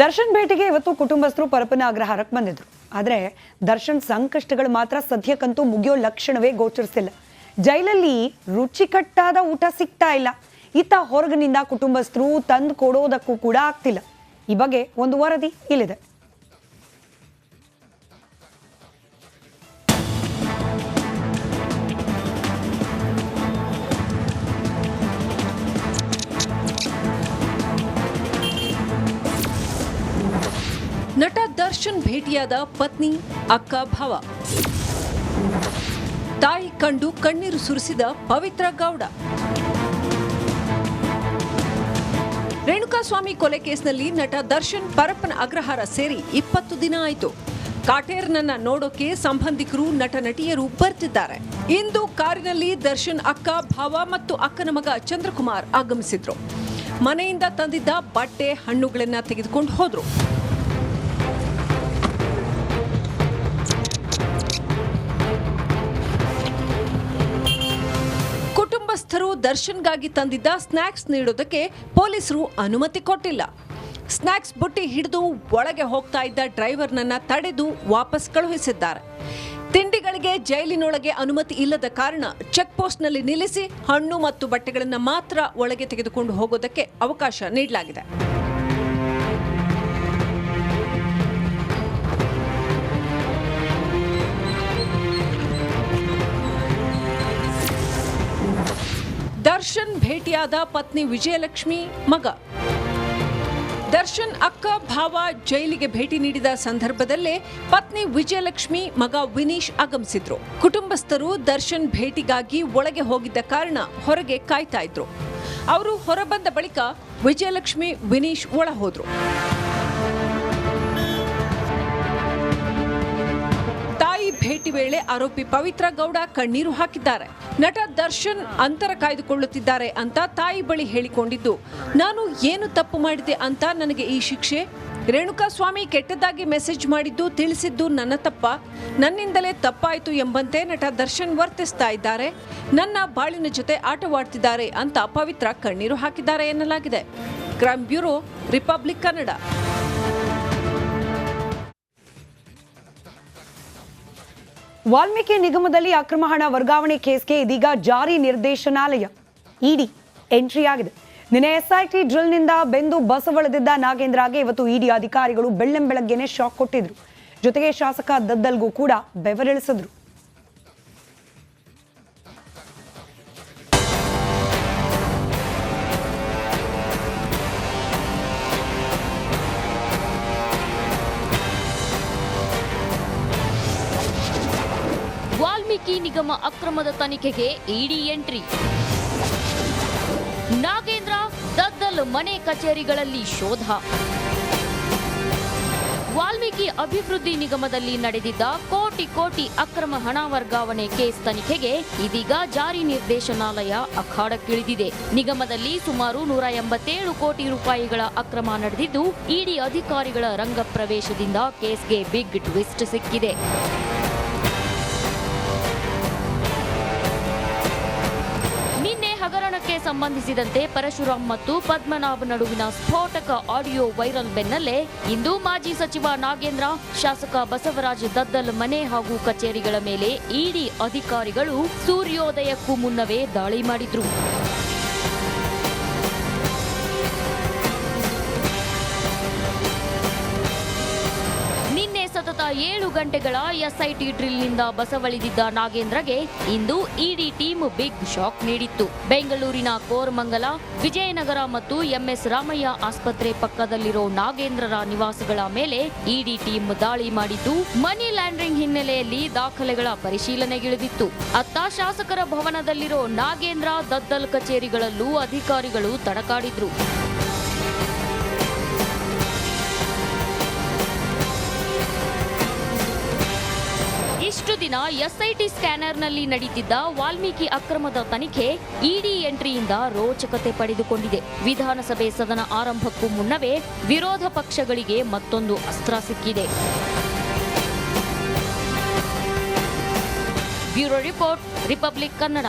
ದರ್ಶನ್ ಭೇಟಿಗೆ ಇವತ್ತು ಕುಟುಂಬಸ್ಥರು ಪರಪ್ಪನ ಅಗ್ರಹಾರಕ್ಕೆ ಬಂದಿದ್ರು. ಆದರೆ ದರ್ಶನ್ ಸಂಕಷ್ಟಗಳು ಮಾತ್ರ ಸದ್ಯಕ್ಕಂತೂ ಮುಗಿಯೋ ಲಕ್ಷಣವೇ ಗೋಚರಿಸಿಲ್ಲ. ಜೈಲಲ್ಲಿ ರುಚಿಕಟ್ಟಾದ ಊಟ ಸಿಗ್ತಾ ಇಲ್ಲ. ಇತ್ತ ಹೊರಗಿನಿಂದ ಕುಟುಂಬಸ್ಥರು ತಂದು ಕೊಡೋದಕ್ಕೂ ಕೂಡ ಆಗ್ತಿಲ್ಲ. ಈ ಬಗ್ಗೆ ಒಂದು ವರದಿ ಇಲ್ಲಿದೆ. ನಟ ದರ್ಶನ್ ಭೇಟಿಯಾದ ಪತ್ನಿ, ಅಕ್ಕ, ಭಾವ, ತಾಯಿ ಕಂಡು ಕಣ್ಣೀರು ಸುರಿಸಿದ ಪವಿತ್ರ ಗೌಡ. ರೇಣುಕಾಸ್ವಾಮಿ ಕೊಲೆ ಕೇಸ್ನಲ್ಲಿ ನಟ ದರ್ಶನ್ ಪರಪ್ಪನ ಅಗ್ರಹಾರ ಸೇರಿ 20 ದಿನ ಆಯಿತು. ಕಾಟೇರ್ನನ್ನ ನೋಡೋಕೆ ಸಂಬಂಧಿಕರು, ನಟ ನಟಿಯರು ಬರ್ತಿದ್ದಾರೆ. ಇಂದು ಕಾರಿನಲ್ಲಿ ದರ್ಶನ್ ಅಕ್ಕ, ಭಾವ ಮತ್ತು ಅಕ್ಕನ ಮಗ ಚಂದ್ರಕುಮಾರ್ ಆಗಮಿಸಿದ್ರು. ಮನೆಯಿಂದ ತಂದಿದ್ದ ಬಟ್ಟೆ, ಹಣ್ಣುಗಳನ್ನ ತೆಗೆದುಕೊಂಡು ಹೋದ್ರು. ಕುಟುಂಬಸ್ಥರು ದರ್ಶನ್ಗಾಗಿ ತಂದಿದ್ದ ಸ್ನಾಕ್ಸ್ ನೀಡೋದಕ್ಕೆ ಪೊಲೀಸರು ಅನುಮತಿ ಕೊಟ್ಟಿಲ್ಲ. ಸ್ನಾಕ್ಸ್ ಬುಟ್ಟಿ ಹಿಡಿದು ಒಳಗೆ ಹೋಗ್ತಾ ಇದ್ದ ಡ್ರೈವರ್ನನ್ನ ತಡೆದು ವಾಪಸ್ ಕಳುಹಿಸಿದ್ದಾರೆ. ತಿಂಡಿಗಳಿಗೆ ಜೈಲಿನೊಳಗೆ ಅನುಮತಿ ಇಲ್ಲದ ಕಾರಣ ಚೆಕ್ ಪೋಸ್ಟ್ನಲ್ಲಿ ನಿಲ್ಲಿಸಿ ಹಣ್ಣು ಮತ್ತು ಬಟ್ಟೆಗಳನ್ನು ಮಾತ್ರ ಒಳಗೆ ತೆಗೆದುಕೊಂಡು ಹೋಗೋದಕ್ಕೆ ಅವಕಾಶ ನೀಡಲಾಗಿದೆ. ದರ್ಶನ್ ಭೇಟಿಯಾದ ಪತ್ನಿ ವಿಜಯಲಕ್ಷ್ಮಿ, ಮಗ. ದರ್ಶನ್ ಅಕ್ಕ, ಭಾವ ಜೈಲಿಗೆ ಭೇಟಿ ನೀಡಿದ ಸಂದರ್ಭದಲ್ಲೇ ಪತ್ನಿ ವಿಜಯಲಕ್ಷ್ಮಿ, ಮಗ ವಿನೀಶ್ ಆಗಮಿಸಿದ್ರು. ಕುಟುಂಬಸ್ಥರು ದರ್ಶನ್ ಭೇಟಿಗಾಗಿ ಒಳಗೆ ಹೋಗಿದ್ದ ಕಾರಣ ಹೊರಗೆ ಕಾಯ್ತಾ ಇದ್ರು. ಅವರು ಹೊರಬಂದ ಬಳಿಕ ವಿಜಯಲಕ್ಷ್ಮಿ, ವಿನೀಶ್ ಒಳ ಹೋದ್ರು. ತಾಯಿ ಭೇಟಿ ವೇಳೆ ಆರೋಪಿ ಪವಿತ್ರ ಗೌಡ ಕಣ್ಣೀರು ಹಾಕಿದ್ದಾರೆ. ನಟ ದರ್ಶನ್ ಅಂತರ ಕಾಯ್ದುಕೊಳ್ಳುತ್ತಿದ್ದಾರೆ ಅಂತ ತಾಯಿ ಬಳಿ ಹೇಳಿಕೊಂಡಿದ್ದು, ನಾನು ಏನು ತಪ್ಪು ಮಾಡಿದೆ ಅಂತ ನನಗೆ ಈ ಶಿಕ್ಷೆ? ರೇಣುಕಾಸ್ವಾಮಿ ಕೆಟ್ಟದಾಗಿ ಮೆಸೇಜ್ ಮಾಡಿದ್ದು, ತಿಳಿಸಿದ್ದು ನನ್ನ ತಪ್ಪ, ನನ್ನಿಂದಲೇ ತಪ್ಪಾಯಿತು ಎಂಬಂತೆ ನಟ ದರ್ಶನ್ ವರ್ತಿಸ್ತಾ ಇದ್ದಾರೆ. ನನ್ನ ಬಾಳಿನ ಜೊತೆ ಆಟವಾಡ್ತಿದ್ದಾರೆ ಅಂತ ಪವಿತ್ರ ಕಣ್ಣೀರು ಹಾಕಿದ್ದಾರೆ ಎನ್ನಲಾಗಿದೆ. Crime bureau, republic Kannada. Valmiki ನಿಗಮದಲ್ಲಿ ಅಕ್ರಮ ಹಣ ವರ್ಗಾವಣೆ ಕೇಸ್ಗೆ ಇದೀಗ ಜಾರಿ ನಿರ್ದೇಶನಾಲಯ ಇಡಿ ಎಂಟ್ರಿ ಆಗಿದೆ. ನಿನ್ನೆ ಎಸ್ಐಟಿ ಡ್ರಿಲ್ನಿಂದ ಬೆಂದು ಬಸವಳಿದಿದ್ದ ನಾಗೇಂದ್ರಗೆ ಇವತ್ತು ಇಡಿ ಅಧಿಕಾರಿಗಳು ಬೆಳ್ಳಂಬೆಳಗ್ಗೆನೆ ಶಾಕ್ ಕೊಟ್ಟಿದ್ರು. ಜೊತೆಗೆ ಶಾಸಕ ದದ್ದಲ್ಗೂ ಕೂಡ ಬೆವರಿಳಿಸಿದ್ರು. ವಾಲ್ಮೀಕಿ ನಿಗಮ ಅಕ್ರಮದ ತನಿಖೆಗೆ ಇಡಿ ಎಂಟ್ರಿ. ನಾಗೇಂದ್ರ, ದದ್ದಲ್ ಮನೆ ಕಚೇರಿಗಳಲ್ಲಿ ಶೋಧ. ವಾಲ್ಮೀಕಿ ಅಭಿವೃದ್ಧಿ ನಿಗಮದಲ್ಲಿ ನಡೆದಿದ್ದ ಕೋಟಿ ಅಕ್ರಮ ಹಣ ವರ್ಗಾವಣೆ ಕೇಸ್ ತನಿಖೆಗೆ ಇದೀಗ ಜಾರಿ ನಿರ್ದೇಶನಾಲಯ ಅಖಾಡಕ್ಕಿಳಿದಿದೆ. ನಿಗಮದಲ್ಲಿ ಸುಮಾರು 187 ಕೋಟಿ ರೂಪಾಯಿಗಳ ಅಕ್ರಮ ನಡೆದಿದ್ದು, ಇಡಿ ಅಧಿಕಾರಿಗಳ ರಂಗ ಪ್ರವೇಶದಿಂದ ಕೇಸ್ಗೆ ಬಿಗ್ ಟ್ವಿಸ್ಟ್ ಸಿಕ್ಕಿದೆ. ಹಗರಣಕ್ಕೆ ಸಂಬಂಧಿಸಿದಂತೆ ಪರಶುರಾಮ್ ಮತ್ತು ಪದ್ಮನಾಭ್ ನಡುವಿನ ಸ್ಫೋಟಕ ಆಡಿಯೋ ವೈರಲ್ ಬೆನ್ನಲ್ಲೇ ಇಂದು ಮಾಜಿ ಸಚಿವ ನಾಗೇಂದ್ರ, ಶಾಸಕ ಬಸವರಾಜ್ ದದ್ದಲ್ ಮನೆ ಹಾಗೂ ಕಚೇರಿಗಳ ಮೇಲೆ ಇಡಿ ಅಧಿಕಾರಿಗಳು ಸೂರ್ಯೋದಯಕ್ಕೂ ಮುನ್ನವೇ ದಾಳಿ ಮಾಡಿದ್ರು. ಸತತ 7 ಗಂಟೆಗಳ ಎಸ್ಐಟಿ ಡ್ರಿಲ್ನಿಂದ ಬಸವಳಿದಿದ್ದ ನಾಗೇಂದ್ರಗೆ ಇಂದು ಇಡಿ ಟೀಮ್ ಬಿಗ್ ಶಾಕ್ ನೀಡಿತ್ತು. ಬೆಂಗಳೂರಿನ ಕೋರಮಂಗಲ, ವಿಜಯನಗರ ಮತ್ತು ಎಂಎಸ್ ರಾಮಯ್ಯ ಆಸ್ಪತ್ರೆ ಪಕ್ಕದಲ್ಲಿರೋ ನಾಗೇಂದ್ರರ ನಿವಾಸಗಳ ಮೇಲೆ ಇಡಿ ಟೀಮ್ ದಾಳಿ ಮಾಡಿದ್ದು, ಮನಿ ಲ್ಯಾಂಡರಿಂಗ್ ಹಿನ್ನೆಲೆಯಲ್ಲಿ ದಾಖಲೆಗಳ ಪರಿಶೀಲನೆಗಿಳಿದಿತ್ತು. ಅತ್ತ ಶಾಸಕರ ಭವನದಲ್ಲಿರೋ ನಾಗೇಂದ್ರ, ದದ್ದಲ್ ಕಚೇರಿಗಳಲ್ಲೂ ಅಧಿಕಾರಿಗಳು ತಡಕಾಡಿದ್ರು. ಇಷ್ಟು ದಿನ ಎಸ್ಐಟಿ ಸ್ಕ್ಯಾನರ್ನಲ್ಲಿ ನಡೀತಿದ್ದ ವಾಲ್ಮೀಕಿ ಅಕ್ರಮದ ತನಿಖೆ ಇಡಿ ಎಂಟ್ರಿಯಿಂದ ರೋಚಕತೆ ಪಡೆದುಕೊಂಡಿದೆ. ವಿಧಾನಸಭೆ ಸದನ ಆರಂಭಕ್ಕೂ ಮುನ್ನವೇ ವಿರೋಧ ಪಕ್ಷಗಳಿಗೆ ಮತ್ತೊಂದು ಅಸ್ತ್ರ ಸಿಕ್ಕಿದೆ. Bureau report, republic Kannada.